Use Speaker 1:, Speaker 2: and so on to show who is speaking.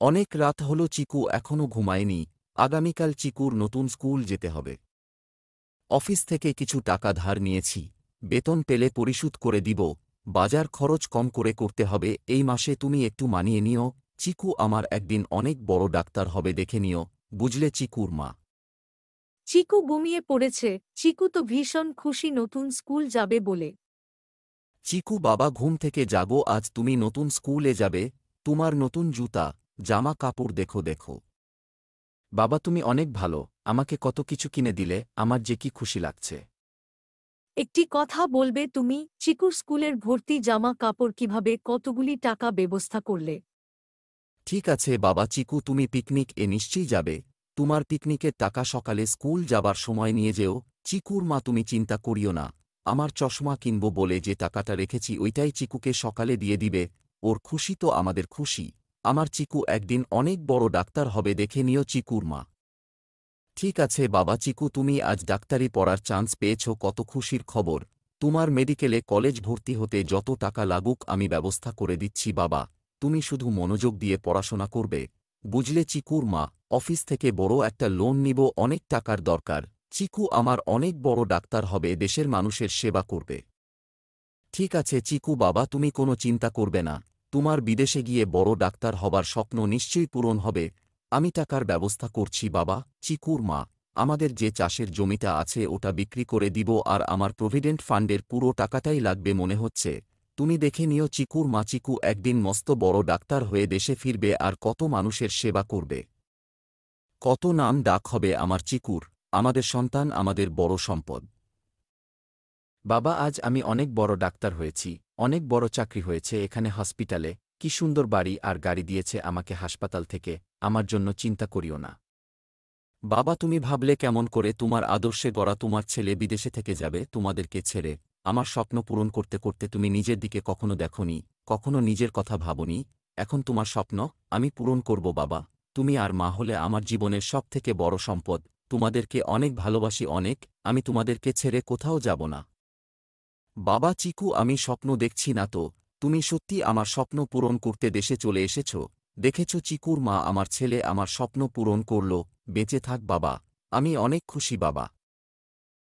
Speaker 1: অনেক রাত হল, চিকু এখনো ঘুমায়নি। আগামীকাল চিকুর নতুন স্কুল যেতে হবে। অফিস থেকে কিছু টাকা ধার নিয়েছি, বেতন পেলে পরিশোধ করে দিব। বাজার খরচ কম করে করতে হবে এই মাসে। তুমি একটু মানিয়ে নিও। চিকু আমার একদিন অনেক বড় ডাক্তার হবে, দেখে নিও, বুঝলে চিকুর মা।
Speaker 2: চিকু ঘুমিয়ে পড়েছে। চিকু তো ভীষণ খুশি নতুন স্কুল যাবে বলে।
Speaker 1: চিকু বাবা, ঘুম থেকে জাগো, আজ তুমি নতুন স্কুলে যাবে। তোমার নতুন জুতা, জামা কাপড় দেখো দেখো। বাবা তুমি অনেক ভালো, আমাকে কত কিছু কিনে দিলে, আমার যে কি খুশি লাগছে।
Speaker 2: একটি কথা বলবে তুমি, চিকুর স্কুলের ভর্তি জামা কাপড় কিভাবে, কতগুলি টাকা ব্যবস্থা করলে?
Speaker 1: ঠিক আছে বাবা। চিকু তুমি পিকনিক এ নিশ্চয়ই যাবে। তোমার পিকনিকের টাকা সকালে স্কুল যাবার সময় নিয়ে যেও। চিকুর মা তুমি চিন্তা করিও না, আমার চশমা কিনব বলে যে টাকাটা রেখেছি ওইটাই চিকুকে সকালে দিয়ে দিবে। ওর খুশি তো আমাদের খুশি। আমার চিকু একদিন অনেক বড় ডাক্তার হবে, দেখে নিও চিকুর মা। ঠিক আছে বাবা। চিকু তুমি আজ ডাক্তারি পড়ার চান্স পেয়েছ, কত খুশির খবর। তোমার মেডিকেলে কলেজ ভর্তি হতে যত টাকা লাগুক আমি ব্যবস্থা করে দিচ্ছি বাবা। তুমি শুধু মনোযোগ দিয়ে পড়াশোনা করবে, বুঝলে চিকুর মা। অফিস থেকে বড় একটা লোন নিব, অনেক টাকার দরকার। চিকু আমার অনেক বড় ডাক্তার হবে, দেশের মানুষের সেবা করবে। ঠিক আছে চিকু বাবা, তুমি কোনো চিন্তা করবে না। তোমার বিদেশে গিয়ে বড় ডাক্তার হবার স্বপ্ন নিশ্চয়ই পূরণ হবে। আমি টাকার ব্যবস্থা করছি বাবা। চিকুর মা, আমাদের যে চাষের জমিটা আছে ওটা বিক্রি করে দিব, আর আমার প্রভিডেন্ট ফান্ডের পুরো টাকাটাই লাগবে মনে হচ্ছে। তুমি দেখে নিও চিকুর মা, চিকু একদিন মস্ত বড় ডাক্তার হয়ে দেশে ফিরবে আর কত মানুষের সেবা করবে। কত নাম ডাক হবে আমার চিকুর। আমাদের সন্তান আমাদের বড় সম্পদ। বাবা আজ আমি অনেক বড় ডাক্তার হয়েছি, অনেক বড় চাকরি হয়েছে এখানে হসপিটালে। কি সুন্দর বাড়ি আর গাড়ি দিয়েছে আমাকে হাসপাতাল থেকে। আমার জন্য চিন্তা করিও না বাবা। তুমি ভাবলে কেমন করে? তোমার আদর্শে গড়া তোমার ছেলে বিদেশে থেকে যাবে তোমাদেরকে ছেড়ে। আমার স্বপ্ন পূরণ করতে করতে তুমি নিজের দিকে কখনো দেখনি, কখনো নিজের কথা ভাবনি। এখন তোমার স্বপ্ন আমি পূরণ করব বাবা। তুমি আর মা হলে আমার জীবনের সবথেকে বড় সম্পদ। তোমাদেরকে অনেক ভালোবাসি অনেক। আমি তোমাদেরকে ছেড়ে কোথাও যাব না বাবা। চিকু আমি স্বপ্ন দেখছি না তো, তুমি সত্যি আমার স্বপ্ন পূরণ করতে দেশে চলে এসেছ। দেখেছ চিকুর মা, আমার ছেলে আমার স্বপ্ন পূরণ করল। বেঁচে থাক বাবা, আমি অনেক খুশি বাবা।